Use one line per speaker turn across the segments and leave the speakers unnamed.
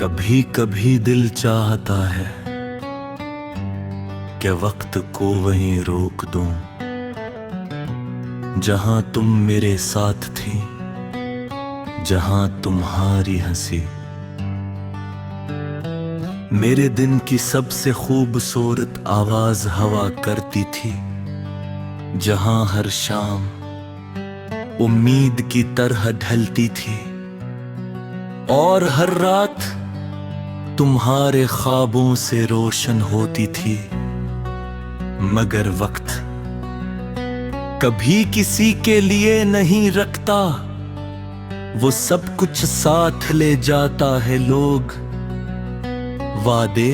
कभी कभी दिल चाहता है कि वक्त को वहीं रोक दूं जहां तुम मेरे साथ थी, जहां तुम्हारी हंसी मेरे दिन की सबसे खूबसूरत आवाज हवा करती थी, जहां हर शाम उम्मीद की तरह ढलती थी और हर रात तुम्हारे ख्वाबों से रोशन होती थी। मगर वक्त कभी किसी के लिए नहीं रखता, वो सब कुछ साथ ले जाता है। लोग, वादे,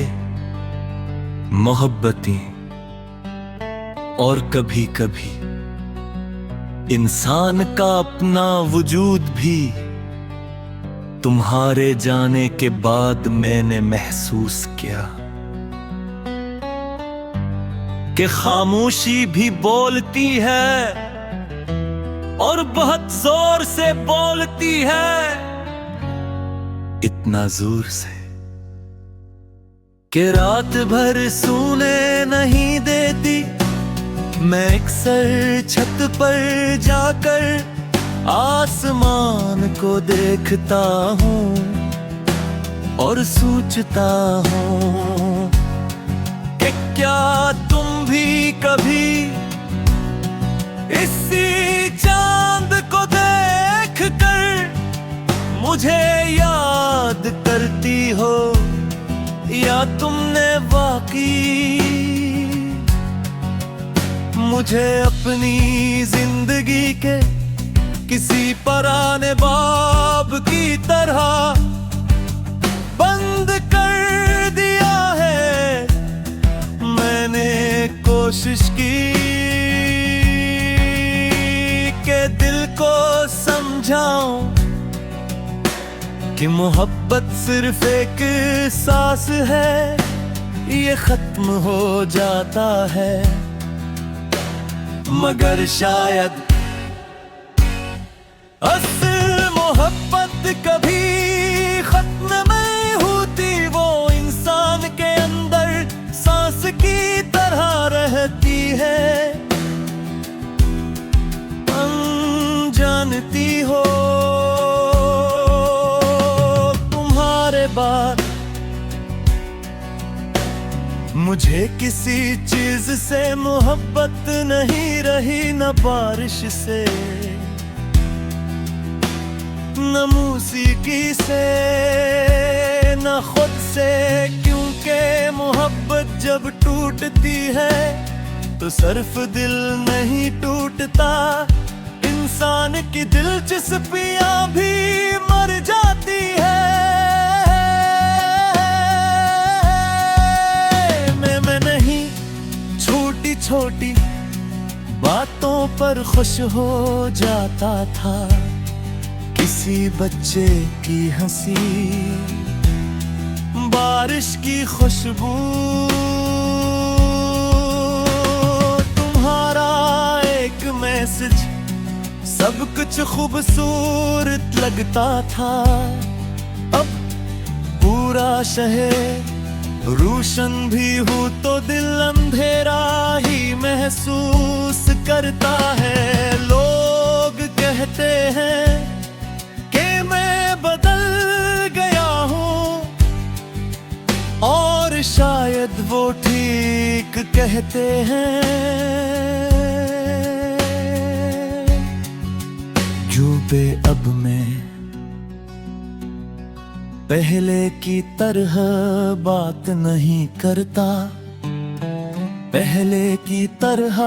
मोहब्बतें और कभी कभी इंसान का अपना वजूद भी। तुम्हारे जाने के बाद मैंने महसूस किया कि खामोशी भी बोलती है और बहुत जोर से बोलती है, इतना जोर से कि रात भर सोने नहीं देती। मैं अक्सर छत पर जाकर आसमान को देखता हूँ और सोचता हूँ कि क्या तुम भी कभी इसी चांद को देख कर मुझे याद करती हो, या तुमने वाकई मुझे अपनी जिंदगी के किसी पुराने बाब की तरह बंद कर दिया है। मैंने कोशिश की कि दिल को समझाऊं कि मोहब्बत सिर्फ एक सांस है, ये खत्म हो जाता है। मगर शायद असल मोहब्बत कभी खत्म नहीं होती, वो इंसान के अंदर सांस की तरह रहती है। जानती हो तुम्हारे बाद मुझे किसी चीज से मोहब्बत नहीं रही, न बारिश से न मौसीकी से न खुद से, क्योंकि मोहब्बत जब टूटती है तो सिर्फ दिल नहीं टूटता, इंसान की दिलचस्पियां भी मर जाती है। मैं नहीं छोटी छोटी बातों पर खुश हो जाता था, किसी बच्चे की हंसी, बारिश की खुशबू, तुम्हारा एक मैसेज, सब कुछ खूबसूरत लगता था। अब पूरा शहर रोशन भी हो तो दिल अंधेरा ही महसूस करता है। लोग कहते हैं बदल गया हूँ और शायद वो ठीक कहते हैं। जो अब मैं पहले की तरह बात नहीं करता, पहले की तरह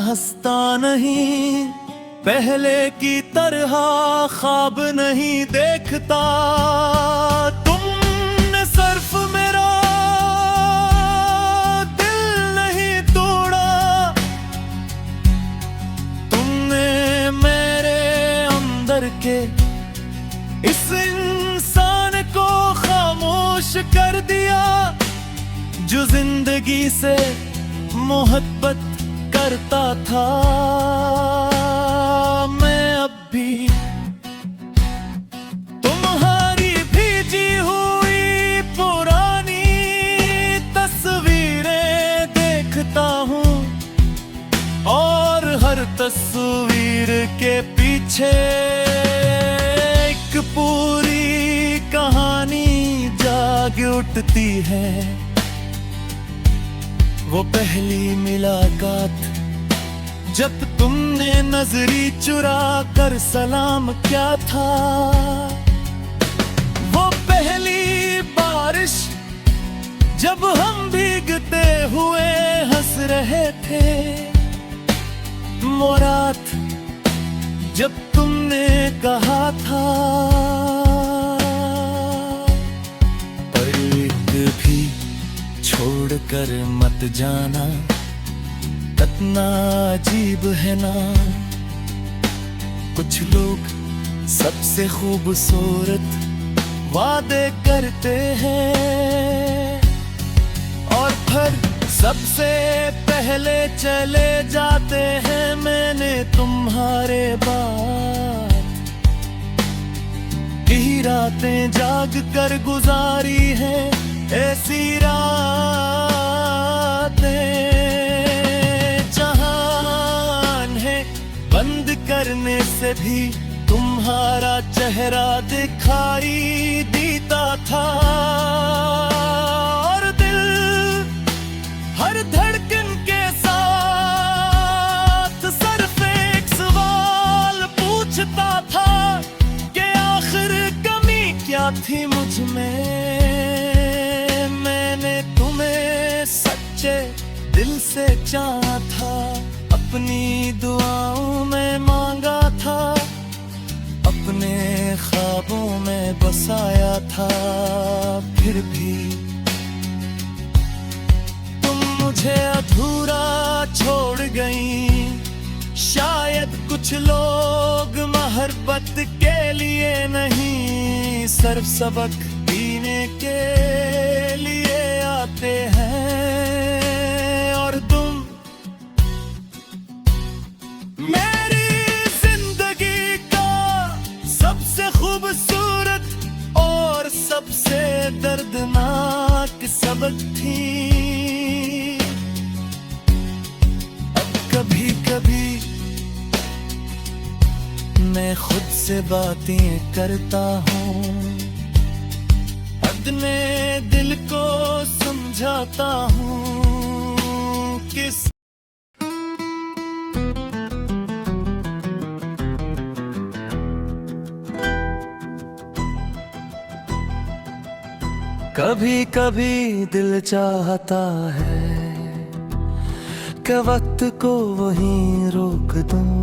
हंसता नहीं, पहले की तरह ख्वाब नहीं देखता। तुमने सिर्फ मेरा दिल नहीं तोड़ा, तुमने मेरे अंदर के इस इंसान को खामोश कर दिया, जो जिंदगी से मोहब्बत करता था। मैं अब भी तुम्हारी भीजी हुई उठती है। वो पहली मुलाकात जब तुमने नजरी चुरा कर सलाम किया था। वो पहली बारिश जब हम भीगते हुए हंस रहे थे। वो रात जब तुमने कहा था पर एक भी छोड़कर मत जाना, कितना अजीब है ना। कुछ लोग सबसे खूबसूरत वादे करते हैं और फिर सबसे पहले चले जाते हैं। मैंने तुम्हारे बाद कई रातें जाग कर गुजारी हैं, ऐसी रातें जहान है बंद करने से भी तुम्हारा चेहरा दिखाई देता था। और दिल हर धड़कन के साथ सिर्फ एक सवाल पूछता था कि आखिर कमी क्या थी मुझ में। मैंने तुम्हें सच्चे दिल से चाहा था, अपनी दुआओं में मांगा था, अपने ख्वाबों में बसाया था। फिर भी तुम मुझे अधूरा छोड़ गई। शायद कुछ लोग मोहब्बत के लिए नहीं, सिर्फ सबक पीने के लिए आते हैं। और तुम खूबसूरत और सबसे दर्दनाक सबक थी। अब कभी कभी मैं खुद से बातें करता हूँ, अपने दिल को समझाता हूँ किस कभी कभी दिल चाहता है कि वक्त को वहीं रोक दूं,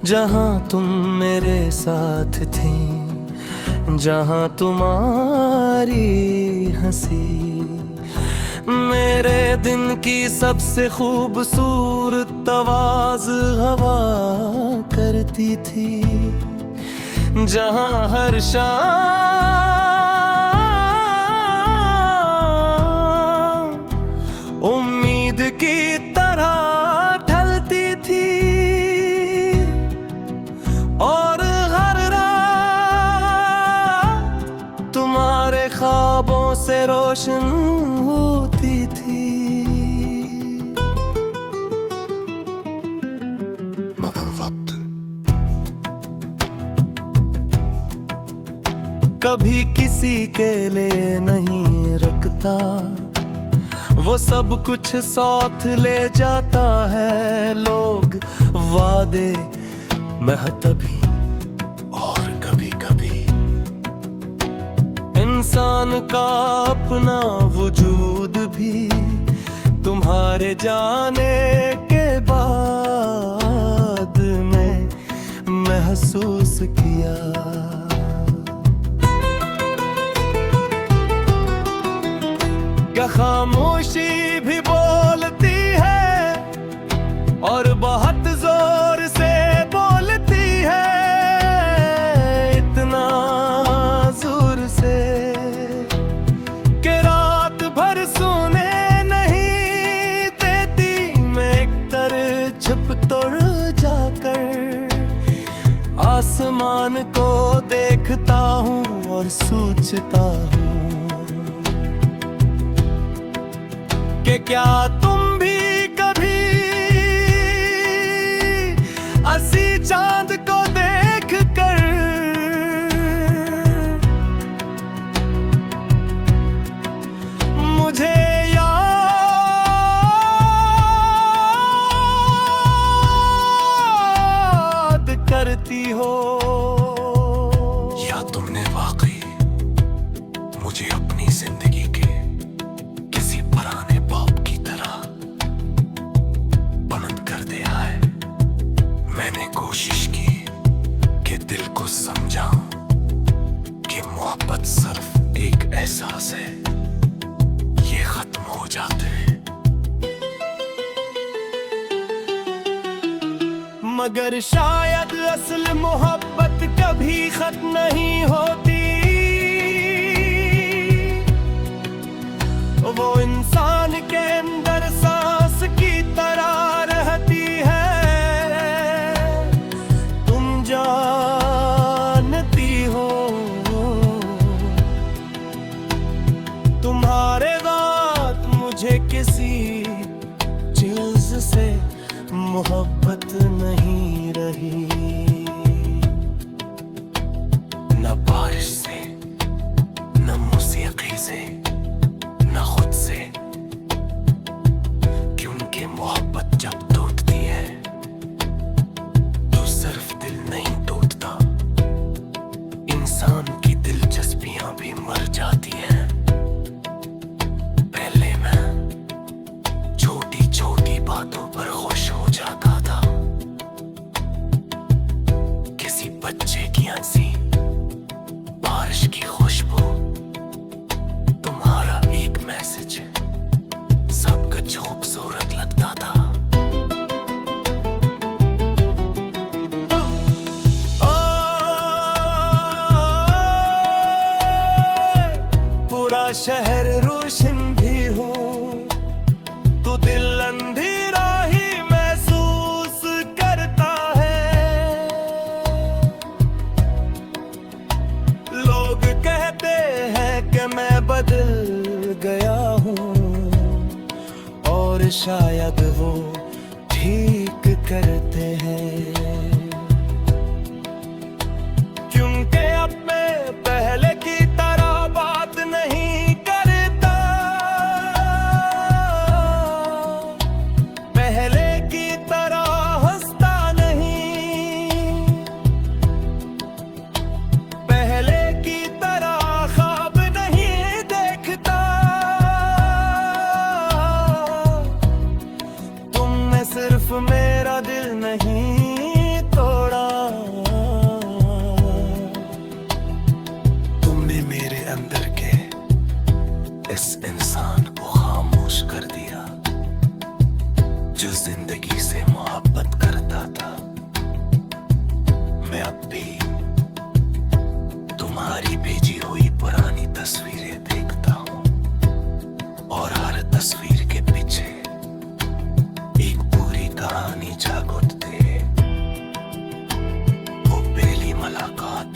जहां तुम मेरे साथ थी, जहां तुम्हारी हंसी मेरे दिन की सबसे खूबसूरत आवाज हवा करती थी। जहां हर शाम उम्मीद की तरह ढलती थी और हर रात तुम्हारे ख्वाबों से रोशन होती थी। मगर वक्त कभी किसी के लिए नहीं रुकता, वो सब कुछ साथ ले जाता है। लोग वादे महतभी और कभी कभी इंसान का अपना वजूद भी तुम्हारे जाने के बाद में महसूस किया। क्या खामोशी भी बोलती है और बहुत जोर से बोलती है, इतना जोर से कि रात भर सोने नहीं देती। मैं एक तरह छुप तोड़ जाकर आसमान को देखता हूँ और सोचता हूँ कि क्या तुम भी कभी असी चांद को देख कर मगर शायद असल मोहब्बत कभी खत्म नहीं होती। वो इंसान के अंदर सांस की तरह रहती है। तुम जानती हो तुम्हारे बात मुझे किसी चीज से मोहब्बत नहीं रही, न बारिश से, न मौसीकी से, न खुद से। क्योंकि मोहब्बत जब टूटती है तो सिर्फ दिल नहीं टूटता, इंसान की दिलचस्पियां भी मर जाती हैं। पहले मैं छोटी छोटी बातों पर खुश हो जाता था, किसी बच्चे की हंसी, बारिश की खुशबू, तुम्हारा एक मैसेज, सब कुछ खूबसूरत लगता था। पूरा शहर रोशन भी हो तो दिल अंधेरा ही महसूस करता है। लोग कहते हैं कि मैं बदल गया हूँ और शायद वो ठीक करते हैं, क्योंकि अब मैं पहले की तरह बात नहीं करता, पहले की तरह हंसता नहीं, पहले की तरह ख्वाब नहीं देखता। तुमने सिर्फ मेरा दिल नहीं तोड़ा, तुमने मेरे अंदर के इस इंसान को खामोश कर दिया जो जिंदगी से मोहब्बत करता था। मैं अब भी तुम्हारी भेजी हुई पुरानी तस्वीरें देखता हूँ और हर तस्वीर के पीछे एक पूरी कहानी जाग उठती है। वो पहली मुलाकात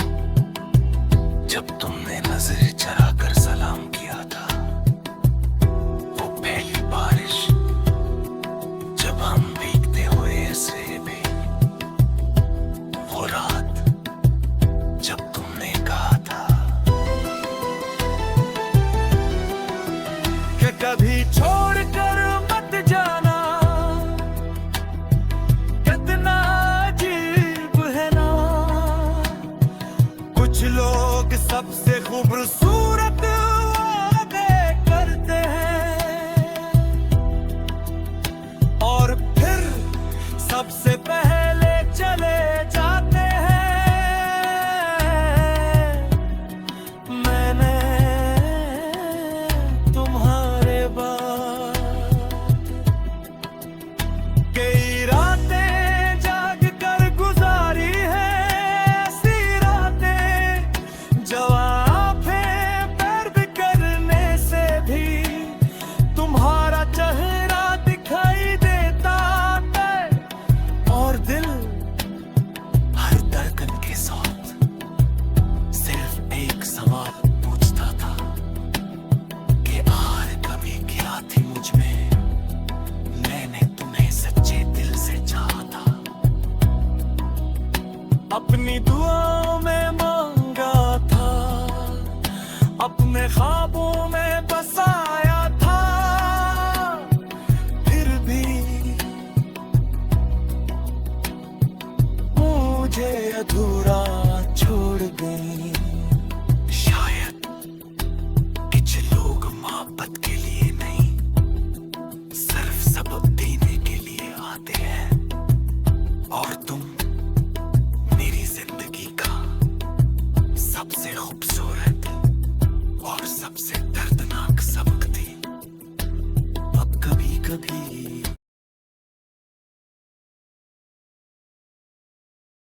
जब तुमने नजर चरा कर सलाम किया था, वो पहली बारिश जब हम भीगते हुए ऐसे भी, वो रात जब तुमने कहा था कि कभी छोड़कर मत जाना, कितना अजीब है ना। कुछ लोग सबसे खूबसूरत वादे करते हैं और फिर सबसे पहले चले जाते हैं। मैंने तुम्हारे बाद कई रातें जाग कर गुजारी है, ऐसी रातें जवाब पैर भी करने से भी तुम्हारा चेहरा दिखाई देता है और दिल हर धड़कन के साथ सिर्फ एक सवाल पूछता था कि आर कभी क्या थी मुझ में, मैंने तुम्हें सच्चे दिल से चाहा था। अपनी दुआओं में मांगा था, अपने ख्वाबों में बसाया था, फिर भी मुझे अधूरा छोड़ गई। शायद कुछ लोग मोहब्बत के लिए नहीं, सिर्फ सबक देने के लिए आते हैं, और तुम मेरी जिंदगी का सबसे खूबसूरत और सबसे दर्दनाक सबक थी। अब कभी कभी